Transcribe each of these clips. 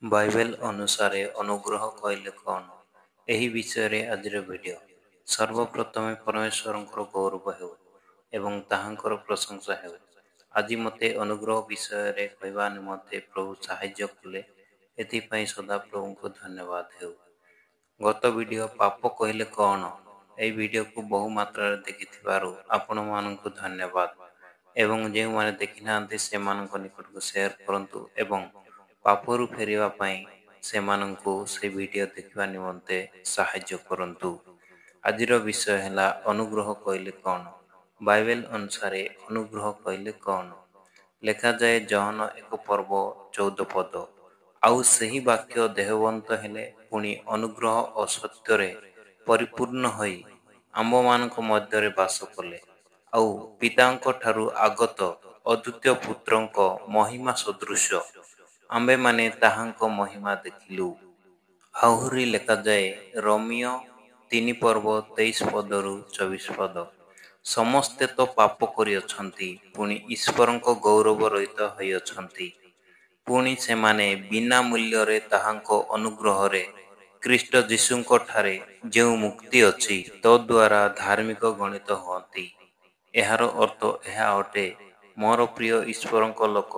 Bible ଅନୁସାରେ ଅନୁଗ୍ରହ କହିଲେ କ'ଣ? ଏହି ବିଷୟରେ ଆଜିର ଭିଡ଼ିଓ। ସର୍ବପ୍ରଥମେ ପରମେଶ୍ୱରଙ୍କର ଗୌରବ ହେଉ ଏବଂ ତାହାଙ୍କର ପ୍ରଶଂସା ହେଉ। ଆଜି ମୋତେ ଅନୁଗ୍ରହ ବିଷୟରେ କହିବା ନିମନ୍ତେ ପ୍ରଭୁ ସାହାଯ୍ୟ କଲେ, ଏଥିପାଇଁ ସଦାପ୍ରଭୁଙ୍କୁ ଧନ୍ୟବାଦ ହେଉ। ଗତ ଭିଡ଼ିଓ ପାପ କହିଲେ କ'ଣ? ଏହି ଭିଡ଼ିଓକୁ ବହୁ ମାତ୍ରାରେ ଦେଖିଥିବାରୁ ଆପଣମାନଙ୍କୁ ଧନ୍ୟବାଦ ଏବଂ ଯେଉଁମାନେ ଦେଖିନାହାନ୍ତି ସେମାନଙ୍କ ନିକଟକୁ ସେୟାର କରନ୍ତୁ ଏବଂ ପାପରୁ ଫେରିବା ପାଇଁ ସେମାନଙ୍କୁ ସେ ଭିଡ଼ିଓ ଦେଖିବା ନିମନ୍ତେ ସାହାଯ୍ୟ କରନ୍ତୁ। ଆଜିର ବିଷୟ ହେଲା ଅନୁଗ୍ରହ କହିଲେ କ'ଣ? ବାଇବେଲ ଅନୁସାରେ ଅନୁଗ୍ରହ କହିଲେ କ'ଣ? ଲେଖାଯାଏ ଜହନ 1:14 ପଦ। ଆଉ ସେହି ବାକ୍ୟ ଦେହବନ୍ତ ହେଲେ ପୁଣି ଅନୁଗ୍ରହ ଓ ସତ୍ୟରେ ପରିପୂର୍ଣ୍ଣ ହୋଇ ଆମ୍ଭମାନଙ୍କ ମଧ୍ୟରେ ବାସ କଲେ, ଆଉ ପିତାଙ୍କ ଠାରୁ ଆଗତ ଅଦ୍ୱିତୀୟ ପୁତ୍ରଙ୍କ ମହିମା ସଦୃଶ ଆମ୍ଭେମାନେ ତାହାଙ୍କ ମହିମା ଦେଖିଲୁ। ଆହୁରି ଲେଖାଯାଏ ରୋମୀୟ 3:23 ପଦ। ସମସ୍ତେ ତ ପାପ କରିଅଛନ୍ତି, ପୁଣି ଈଶ୍ୱରଙ୍କ ଗୌରବ ରହିତ ହୋଇଅଛନ୍ତି। ପୁଣି ସେମାନେ ବିନା ମୂଲ୍ୟରେ ତାହାଙ୍କ ଅନୁଗ୍ରହରେ ଖ୍ରୀଷ୍ଟ ଯୀଶୁଙ୍କ ଠାରେ ଯେଉଁ ମୁକ୍ତି ଅଛି, ତଦ୍ୱାରା ଧାର୍ମିକ ଗଣିତ ହୁଅନ୍ତି। ଏହାର ଅର୍ଥ ଏହା ଅଟେ, ମୋର ପ୍ରିୟ ଈଶ୍ୱରଙ୍କ ଲୋକ,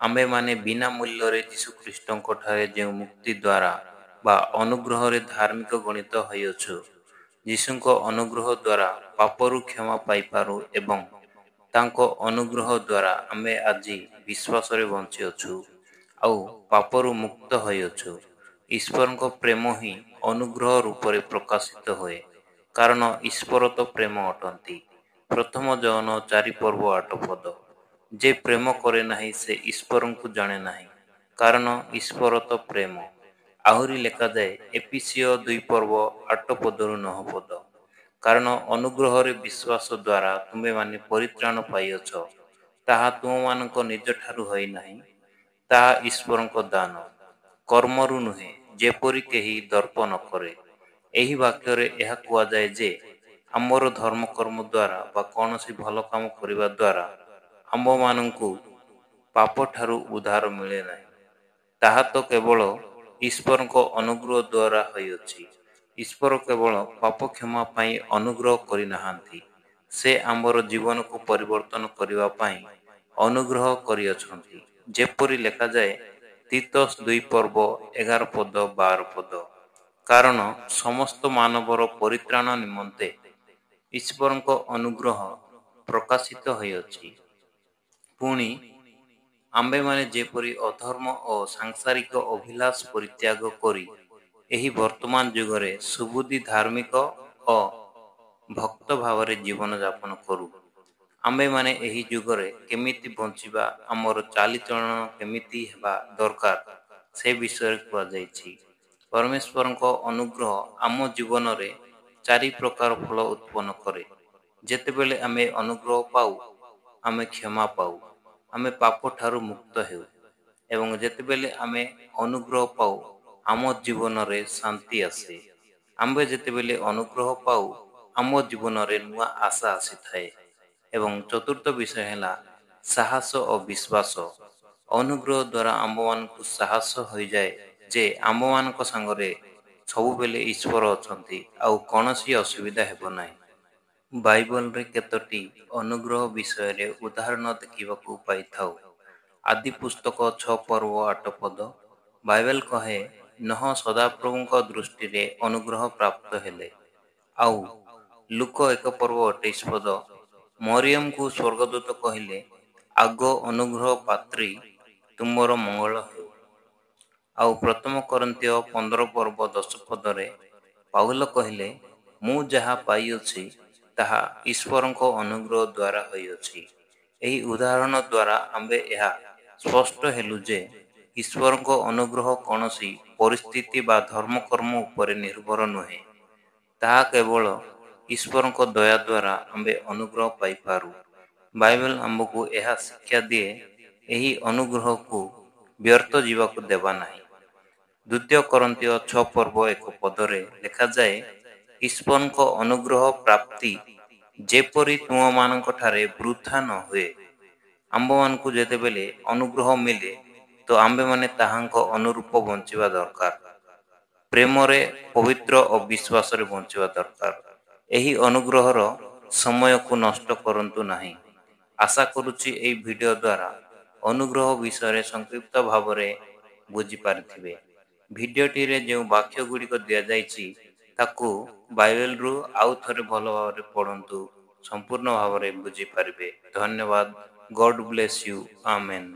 ଆମ୍ଭେମାନେ ବିନା ମୂଲ୍ୟରେ ଯୀଶୁଖ୍ରୀଷ୍ଟଙ୍କ ଠାରେ ଯେଉଁ ମୁକ୍ତି ଦ୍ୱାରା ବା ଅନୁଗ୍ରହରେ ଧାର୍ମିକ ଗଣିତ ହୋଇଅଛୁ, ଯୀଶୁଙ୍କ ଅନୁଗ୍ରହ ଦ୍ୱାରା ପାପରୁ କ୍ଷମା ପାଇପାରୁ ଏବଂ ତାଙ୍କ ଅନୁଗ୍ରହ ଦ୍ୱାରା ଆମେ ଆଜି ବିଶ୍ୱାସରେ ବଞ୍ଚିଅଛୁ ଆଉ ପାପରୁ ମୁକ୍ତ ହୋଇଅଛୁ। ଈଶ୍ୱରଙ୍କ ପ୍ରେମ ହିଁ ଅନୁଗ୍ରହ ରୂପରେ ପ୍ରକାଶିତ ହୁଏ, କାରଣ ଈଶ୍ୱର ତ ପ୍ରେମ ଅଟନ୍ତି। ପ୍ରଥମ ଜହନ 4:8 ପଦ। ଯେ ପ୍ରେମ କରେ ନାହିଁ ସେ ଈଶ୍ୱରଙ୍କୁ ଜାଣେ ନାହିଁ, କାରଣ ଈଶ୍ୱର ତ ପ୍ରେମ। ଆହୁରି ଲେଖାଯାଏ ଏଫେସୀୟ 2:8-9 ପଦ। କାରଣ ଅନୁଗ୍ରହରେ ବିଶ୍ୱାସ ଦ୍ୱାରା ତୁମେମାନେ ପରିତ୍ରାଣ ପାଇଅଛ, ତାହା ତୁମମାନଙ୍କ ନିଜଠାରୁ ହୋଇନାହିଁ, ତାହା ଈଶ୍ୱରଙ୍କ ଦାନ, କର୍ମରୁ ନୁହେଁ, ଯେପରି କେହି ଦର୍ପ ନ କରେ। ଏହି ବାକ୍ୟରେ ଏହା କୁହାଯାଏ ଯେ ଆମର ଧର୍ମକର୍ମ ଦ୍ୱାରା ବା କୌଣସି ଭଲ କାମ କରିବା ଦ୍ୱାରା ଆମ୍ଭମାନଙ୍କୁ ପାପଠାରୁ ଉଦ୍ଧାର ମିଳେ ନାହିଁ। ତାହା ତ କେବଳ ଈଶ୍ୱରଙ୍କ ଅନୁଗ୍ରହ ଦ୍ୱାରା ହୋଇଅଛି। ଈଶ୍ୱର କେବଳ ପାପ କ୍ଷମା ପାଇଁ ଅନୁଗ୍ରହ କରିନାହାନ୍ତି, ସେ ଆମର ଜୀବନକୁ ପରିବର୍ତ୍ତନ କରିବା ପାଇଁ ଅନୁଗ୍ରହ କରିଅଛନ୍ତି। ଯେପରି ଲେଖାଯାଏ ତିତୋସ 2:11-12 ପଦ। କାରଣ ସମସ୍ତ ମାନବର ପରିତ୍ରାଣ ନିମନ୍ତେ ଈଶ୍ୱରଙ୍କ ଅନୁଗ୍ରହ ପ୍ରକାଶିତ ହୋଇଅଛି। ପୁଣି ଆମ୍ଭେମାନେ ଯେପରି ଅଧର୍ମ ଓ ସାଂସାରିକ ଅଭିଳାଷ ପରିତ୍ୟାଗ କରି ଏହି ବର୍ତ୍ତମାନ ଯୁଗରେ ସୁବୁଦ୍ଧି ଧାର୍ମିକ ଓ ଭକ୍ତ ଭାବରେ ଜୀବନଯାପନ କରୁ, ଆମ୍ଭେମାନେ ଏହି ଯୁଗରେ କେମିତି ବଞ୍ଚିବା, ଆମର ଚାଲିଚଳନ କେମିତି ହେବା ଦରକାର, ସେ ବିଷୟରେ କୁହାଯାଇଛି। ପରମେଶ୍ୱରଙ୍କ ଅନୁଗ୍ରହ ଆମ ଜୀବନରେ 4 ପ୍ରକାର ଫଳ ଉତ୍ପନ୍ନ କରେ। ଯେତେବେଳେ ଆମେ ଅନୁଗ୍ରହ ପାଉ, ଆମେ କ୍ଷମା ପାଉ, ଆମେ ପାପଠାରୁ ମୁକ୍ତ ହେଉ ଏବଂ ଯେତେବେଳେ ଆମେ ଅନୁଗ୍ରହ ପାଉ, ଆମ ଜୀବନରେ ଶାନ୍ତି ଆସେ। ଆମ୍ଭେ ଯେତେବେଳେ ଅନୁଗ୍ରହ ପାଉ, ଆମ ଜୀବନରେ ନୂଆ ଆଶା ଆସିଥାଏ। ଏବଂ ଚତୁର୍ଥ ବିଷୟ ହେଲା ସାହସ ଓ ବିଶ୍ୱାସ। ଅନୁଗ୍ରହ ଦ୍ୱାରା ଆମ୍ଭମାନଙ୍କୁ ସାହସ ହୋଇଯାଏ ଯେ ଆମ୍ଭମାନଙ୍କ ସାଙ୍ଗରେ ସବୁବେଳେ ଈଶ୍ୱର ଅଛନ୍ତି ଆଉ କୌଣସି ଅସୁବିଧା ହେବ ନାହିଁ। ବାଇବଲରେ କେତୋଟି ଅନୁଗ୍ରହ ବିଷୟରେ ଉଦାହରଣ ଦେଖିବାକୁ ପାଇଥାଉ। ଆଦି ପୁସ୍ତକ 6:8 ପଦ। ବାଇବେଲ କହେ ନୋହ ସଦାପ୍ରଭୁଙ୍କ ଦୃଷ୍ଟିରେ ଅନୁଗ୍ରହ ପ୍ରାପ୍ତ ହେଲେ। ଆଉ ଲୁକ 1:28 ପଦ। ମରିୟମକୁ ସ୍ୱର୍ଗଦୂତ କହିଲେ, ଆଗ ଅନୁଗ୍ରହ ପାତ୍ରୀ, ତୁମର ମଙ୍ଗଳ ହେଉ। ଆଉ ପ୍ରଥମ କରିନ୍ଥୀୟ 15:10 ପଦରେ ପାଉଲ କହିଲେ, ମୁଁ ଯାହା ପାଇଅଛି ତାହା ଈଶ୍ୱରଙ୍କ ଅନୁଗ୍ରହ ଦ୍ୱାରା ହୋଇଅଛି। ଏହି ଉଦାହରଣ ଦ୍ୱାରା ଆମ୍ଭେ ଏହା ସ୍ପଷ୍ଟ ହେଲୁ ଯେ ଈଶ୍ୱରଙ୍କ ଅନୁଗ୍ରହ କୌଣସି ପରିସ୍ଥିତି ବା ଧର୍ମକର୍ମ ଉପରେ ନିର୍ଭର ନୁହେଁ। ତାହା କେବଳ ଈଶ୍ୱରଙ୍କ ଦୟା ଦ୍ୱାରା ଆମ୍ଭେ ଅନୁଗ୍ରହ ପାଇପାରୁ। ବାଇବେଲ ଆମ୍ଭକୁ ଏହା ଶିକ୍ଷା ଦିଏ, ଏହି ଅନୁଗ୍ରହକୁ ବ୍ୟର୍ଥ ଯିବାକୁ ଦେବା ନାହିଁ। ଦ୍ୱିତୀୟ କରିନ୍ଥୀୟ 6:1 ପଦରେ ଲେଖାଯାଏ, ଈଶ୍ୱରଙ୍କ ଅନୁଗ୍ରହ ପ୍ରାପ୍ତି ଯେପରି ତୁମମାନଙ୍କଠାରେ ବୃଥା ନ ହୁଏ। ଆମ୍ଭମାନଙ୍କୁ ଯେତେବେଳେ ଅନୁଗ୍ରହ ମିଳେ, ତ ଆମ୍ଭେମାନେ ତାହାଙ୍କ ଅନୁରୂପ ବଞ୍ଚିବା ଦରକାର। ପ୍ରେମରେ, ପବିତ୍ର ଓ ବିଶ୍ୱାସରେ ବଞ୍ଚିବା ଦରକାର। ଏହି ଅନୁଗ୍ରହର ସମୟକୁ ନଷ୍ଟ କରନ୍ତୁ ନାହିଁ। ଆଶା କରୁଛି ଏହି ଭିଡ଼ିଓ ଦ୍ୱାରା ଅନୁଗ୍ରହ ବିଷୟରେ ସଂକ୍ଷିପ୍ତ ଭାବରେ ବୁଝିପାରିଥିବେ। ଭିଡ଼ିଓଟିରେ ଯେଉଁ ବାକ୍ୟ ଗୁଡ଼ିକ ଦିଆଯାଇଛି ତାକୁ ବାଇବେଲରୁ ଆଉ ଥରେ ଭଲ ଭାବରେ ପଢ଼ନ୍ତୁ, ସମ୍ପୂର୍ଣ୍ଣ ଭାବରେ ବୁଝିପାରିବେ। ଧନ୍ୟବାଦ। ଗଡ୍ ବ୍ଲେସ୍ ୟୁ। ଆମେନ୍।